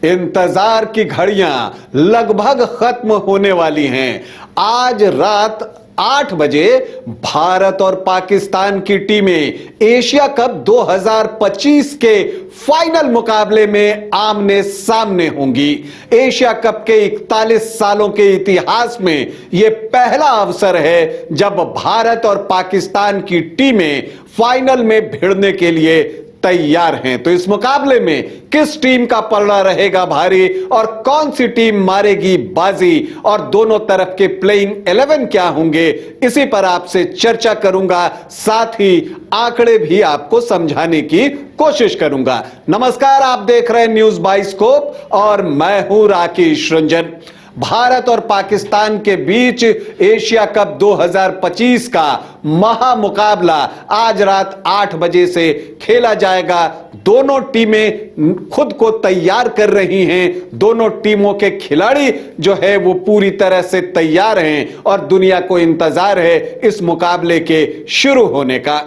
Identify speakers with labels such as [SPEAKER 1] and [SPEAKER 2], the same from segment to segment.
[SPEAKER 1] इंतजार की घड़ियां लगभग खत्म होने वाली हैं। आज रात 8 बजे भारत और पाकिस्तान की टीमें एशिया कप 2025 के फाइनल मुकाबले में आमने सामने होंगी। एशिया कप के 41 सालों के इतिहास में यह पहला अवसर है जब भारत और पाकिस्तान की टीमें फाइनल में भिड़ने के लिए तैयार हैं। तो इस मुकाबले में किस टीम का पलड़ा रहेगा भारी और कौन सी टीम मारेगी बाजी और दोनों तरफ के प्लेइंग 11 क्या होंगे, इसी पर आपसे चर्चा करूंगा। साथ ही आंकड़े भी आपको समझाने की कोशिश करूंगा। नमस्कार, आप देख रहे हैं न्यूज बाइस्कोप और मैं हूं राकेश रंजन। भारत और पाकिस्तान के बीच एशिया कप 2025 का महामुकाबला आज रात 8 बजे से खेला जाएगा। दोनों टीमें खुद को तैयार कर रही हैं। दोनों टीमों के खिलाड़ी जो है वो पूरी तरह से तैयार हैं और दुनिया को इंतजार है इस मुकाबले के शुरू होने का।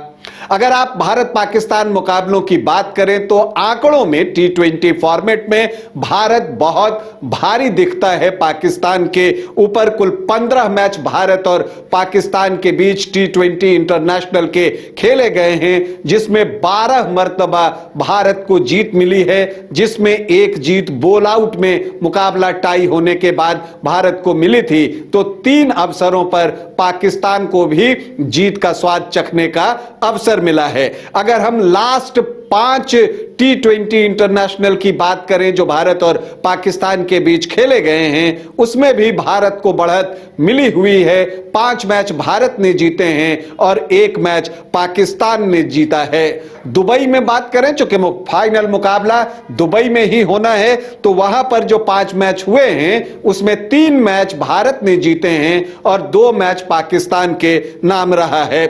[SPEAKER 1] अगर आप भारत पाकिस्तान मुकाबलों की बात करें तो आंकड़ों में T20 फॉर्मेट में भारत बहुत भारी दिखता है पाकिस्तान के ऊपर। कुल 15 मैच भारत और पाकिस्तान के बीच T20 इंटरनेशनल के खेले गए हैं, जिसमें 12 मर्तबा भारत को जीत मिली है, जिसमें एक जीत बॉल आउट में मुकाबला टाई होने के बाद भारत को मिली थी। तो 3 अवसरों पर पाकिस्तान को भी जीत का स्वाद चखने का अवसर मिला है। अगर हम लास्ट 5 T20 इंटरनेशनल की बात करें जो भारत और पाकिस्तान के बीच खेले गए हैं, उसमें भी भारत को बढ़त मिली हुई है। 5 मैच भारत ने जीते हैं और 1 मैच पाकिस्तान ने जीता है। दुबई में बात करें, चूंकि फाइनल मुकाबला दुबई में ही होना है, तो वहां पर जो 5 मैच हुए हैं उसमें 3 मैच भारत ने जीते हैं और 2 मैच पाकिस्तान के नाम रहा है।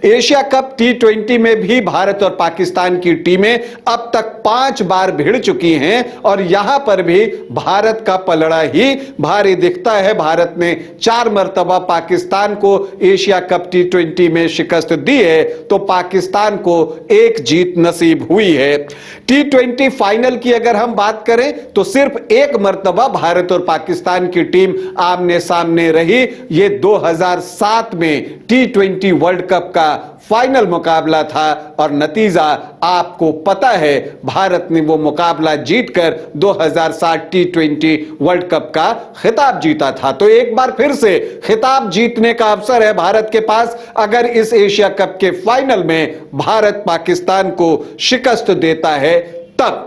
[SPEAKER 1] एशिया कप T20 में भी भारत और पाकिस्तान की टीमें अब तक 5 बार भिड़ चुकी हैं और यहां पर भी भारत का पलड़ा ही भारी दिखता है। भारत ने 4 मर्तबा पाकिस्तान को एशिया कप T20 में शिकस्त दी है, तो पाकिस्तान को 1 जीत नसीब हुई है। T20 फाइनल की अगर हम बात करें तो सिर्फ 1 मर्तबा भारत और पाकिस्तान की टीम आमने सामने रही। यह 2007 में T20 वर्ल्ड कप का फाइनल मुकाबला था और नतीजा आपको पता है, भारत ने वो मुकाबला जीतकर 2007 T20 वर्ल्ड कप का खिताब जीता था। तो एक बार फिर से खिताब जीतने का अवसर है भारत के पास अगर इस एशिया कप के फाइनल में भारत पाकिस्तान को शिकस्त देता है तब।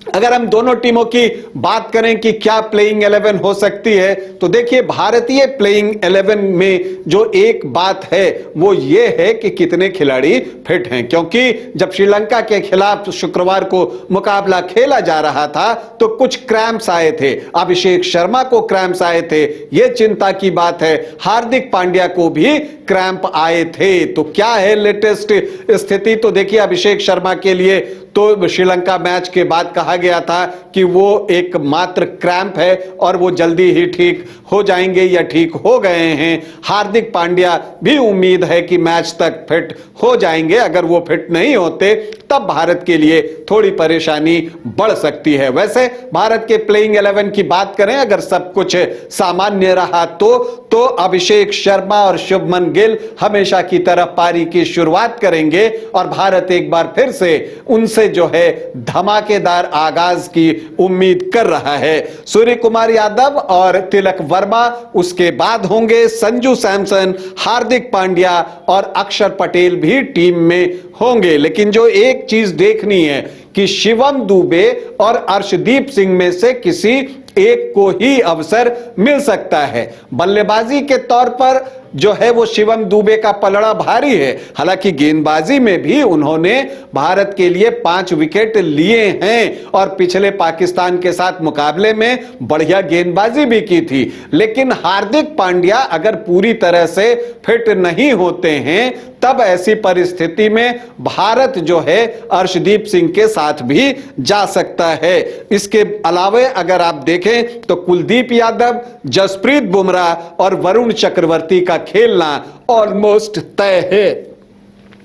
[SPEAKER 1] अगर हम दोनों टीमों की बात करें कि क्या प्लेइंग 11 हो सकती है, तो देखिए भारतीय प्लेइंग 11 में जो एक बात है वो ये है कि कितने खिलाड़ी फिट हैं, क्योंकि जब श्रीलंका के खिलाफ शुक्रवार को मुकाबला खेला जा रहा था तो कुछ क्रैम्प्स आए थे। अभिषेक शर्मा को क्रैम्प्स आए थे, यह चिंता की बात है। हार्दिक पांड्या को भी क्रैम्प आए थे। तो क्या है लेटेस्ट स्थिति, तो देखिए अभिषेक शर्मा के लिए तो श्रीलंका मैच के बाद कहा गया था कि वो एक मात्र क्रैम्प है और वो जल्दी ही ठीक हो जाएंगे या ठीक हो गए हैं। हार्दिक पांड्या भी उम्मीद है कि मैच तक फिट हो जाएंगे। अगर वो फिट नहीं होते तब भारत के लिए थोड़ी परेशानी बढ़ सकती है। वैसे भारत के प्लेइंग 11 की बात करें, अगर सब कुछ सामान्य रहा तो अभिषेक शर्मा और शुभमन गिल हमेशा की तरह पारी की शुरुआत करेंगे और भारत एक बार फिर से उनसे जो है धमाकेदार आगाज की उम्मीद कर रहा है। सूर्य कुमार यादव और तिलक वर्मा उसके बाद होंगे। संजू सैमसन, हार्दिक पांड्या और अक्षर पटेल भी टीम में होंगे। लेकिन जो एक चीज देखनी है कि शिवम दुबे और अर्शदीप सिंह में से किसी एक को ही अवसर मिल सकता है। बल्लेबाजी के तौर पर जो है वो शिवम दुबे का पलड़ा भारी है। हालांकि गेंदबाजी में भी उन्होंने भारत के लिए 5 विकेट लिए हैं और पिछले पाकिस्तान के साथ मुकाबले में बढ़िया गेंदबाजी भी की थी। लेकिन हार्दिक पांड्या अगर पूरी तरह से फिट नहीं होते हैं तब ऐसी परिस्थिति में भारत जो है अर्शदीप सिंह के साथ भी जा सकता है। इसके अलावा अगर आप देखें तो कुलदीप यादव, जसप्रीत बुमराह और वरुण चक्रवर्ती का खेलना ऑलमोस्ट तय है।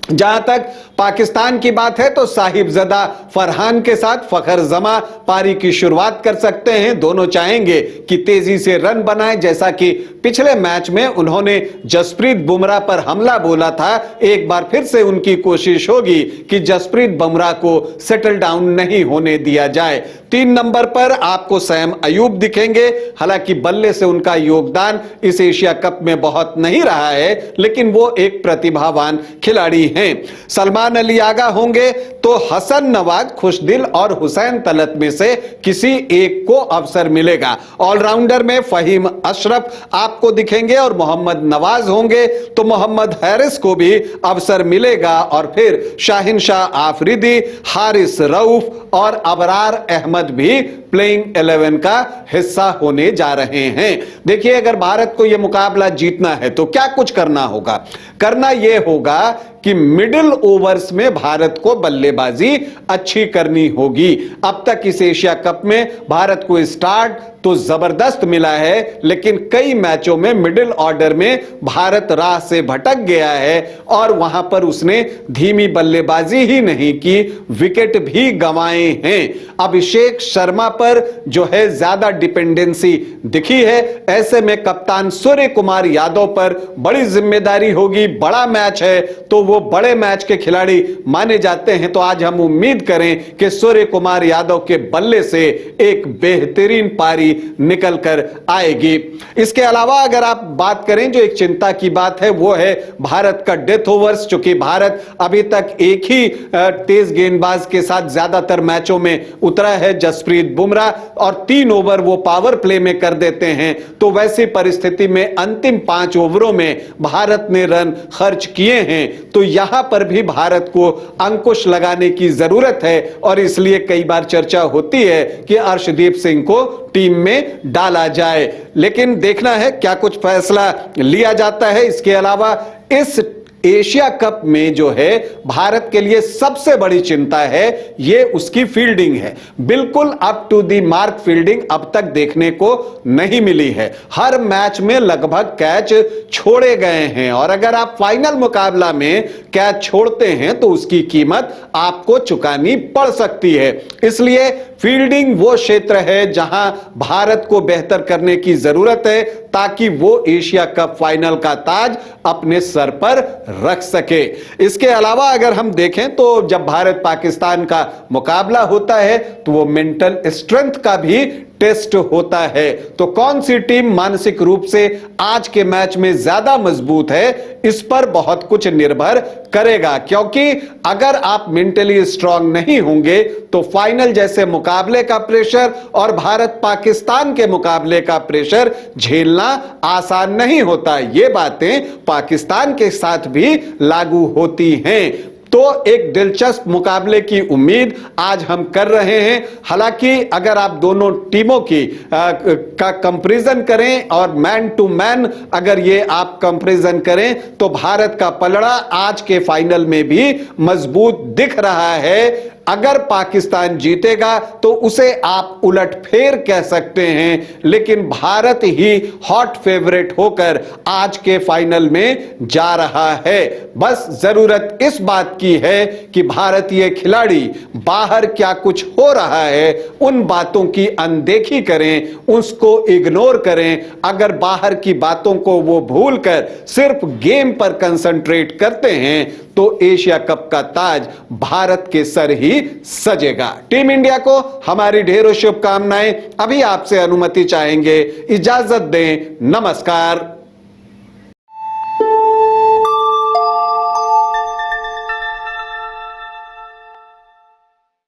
[SPEAKER 1] जहां तक पाकिस्तान की बात है तो साहिबजादा फरहान के साथ फखर जमा पारी की शुरुआत कर सकते हैं। दोनों चाहेंगे कि तेजी से रन बनाएं, जैसा कि पिछले मैच में उन्होंने जसप्रीत बुमराह पर हमला बोला था। एक बार फिर से उनकी कोशिश होगी कि जसप्रीत बुमराह को सेटल डाउन नहीं होने दिया जाए। 3 नंबर पर आपको सैम अयूब दिखेंगे। हालांकि बल्ले से उनका योगदान इस एशिया कप में बहुत नहीं रहा है, लेकिन वो एक प्रतिभावान खिलाड़ी हैं। सलमान अली आगा होंगे तो हसन नवाज, खुशदिल और हुसैन तलत में से किसी एक को अवसर मिलेगा। ऑलराउंडर में फहीम अशरफ आपको दिखेंगे और मोहम्मद नवाज होंगे तो मोहम्मद हैरिस को भी अवसर मिलेगा। और फिर शाहिन शाह आफरीदी, हारिस रऊफ और अबरार अहमद भी प्लेइंग 11 का हिस्सा होने जा रहे हैं। देखिए, अगर भारत को यह मुकाबला जीतना है तो क्या कुछ करना होगा। करना यह होगा कि मिडिल ओवर्स में भारत को बल्लेबाजी अच्छी करनी होगी। अब तक इस एशिया कप में भारत को स्टार्ट तो जबरदस्त मिला है, लेकिन कई मैचों में मिडिल ऑर्डर में भारत राह से भटक गया है और वहां पर उसने धीमी बल्लेबाजी ही नहीं की, विकेट भी गंवाए हैं। अभिषेक शर्मा पर जो है ज्यादा डिपेंडेंसी दिखी है। ऐसे में कप्तान सूर्य कुमार यादव पर बड़ी जिम्मेदारी होगी। बड़ा मैच है तो वो बड़े मैच के खिलाड़ी माने जाते हैं, तो आज हम उम्मीद करें कि सूर्य कुमार यादव के बल्ले से एक बेहतरीन पारी निकल कर आएगी। इसके अलावा अगर आप बात करें, जो एक चिंता की बात है वो है भारत का डेथ ओवर्स। चूंकि भारत अभी तक एक ही तेज गेंदबाज के साथ ज्यादातर मैचों में उतरा है, जसप्रीत बुमराह, और 3 ओवर वो पावर प्ले में कर देते हैं। तो वैसी परिस्थिति में अंतिम 5 ओवरों में भारत ने रन खर्च किए हैं, तो यहां पर भी भारत को अंकुश लगाने की जरूरत है। और इसलिए कई बार चर्चा होती है कि अर्शदीप सिंह को टीम में डाला जाए, लेकिन देखना है क्या कुछ फैसला लिया जाता है। इसके अलावा इस एशिया कप में जो है भारत के लिए सबसे बड़ी चिंता है ये उसकी फील्डिंग है। बिल्कुल up to the mark fielding अब तक देखने को नहीं मिली है। हर मैच में लगभग कैच छोड़े गए हैं, और अगर आप फाइनल मुकाबला में कैच छोड़ते हैं तो उसकी कीमत आपको चुकानी पड़ सकती है। इसलिए फील्डिंग वो क्षेत्र है जहां भारत को बेहतर करने की जरूरत है, ताकि वो एशिया कप फाइनल का ताज अपने सर पर रख सके। इसके अलावा अगर हम देखें तो जब भारत पाकिस्तान का मुकाबला होता है तो वो मेंटल स्ट्रेंथ का भी टेस्ट होता है। तो कौन सी टीम मानसिक रूप से आज के मैच में ज्यादा मजबूत है, इस पर बहुत कुछ निर्भर करेगा। क्योंकि अगर आप मेंटली स्ट्रांग नहीं होंगे तो फाइनल जैसे मुकाबले का प्रेशर और भारत पाकिस्तान के मुकाबले का प्रेशर झेलना आसान नहीं होता। ये बातें पाकिस्तान के साथ भी लागू होती हैं। तो एक दिलचस्प मुकाबले की उम्मीद आज हम कर रहे हैं। हालांकि अगर आप दोनों टीमों की का कंपैरिजन करें और मैन टू मैन अगर ये आप कंपैरिजन करें तो भारत का पलड़ा आज के फाइनल में भी मजबूत दिख रहा है। अगर पाकिस्तान जीतेगा तो उसे आप उलटफेर कह सकते हैं, लेकिन भारत ही हॉट फेवरेट होकर आज के फाइनल में जा रहा है। बस जरूरत इस बात की है कि भारतीय खिलाड़ी बाहर क्या कुछ हो रहा है उन बातों की अनदेखी करें, उसको इग्नोर करें। अगर बाहर की बातों को वो भूलकर सिर्फ गेम पर कंसंट्रेट करते हैं तो एशिया कप का ताज भारत के सर ही सजेगा। टीम इंडिया को हमारी ढेरों शुभकामनाएं। अभी आपसे अनुमति चाहेंगे, इजाजत दें, नमस्कार।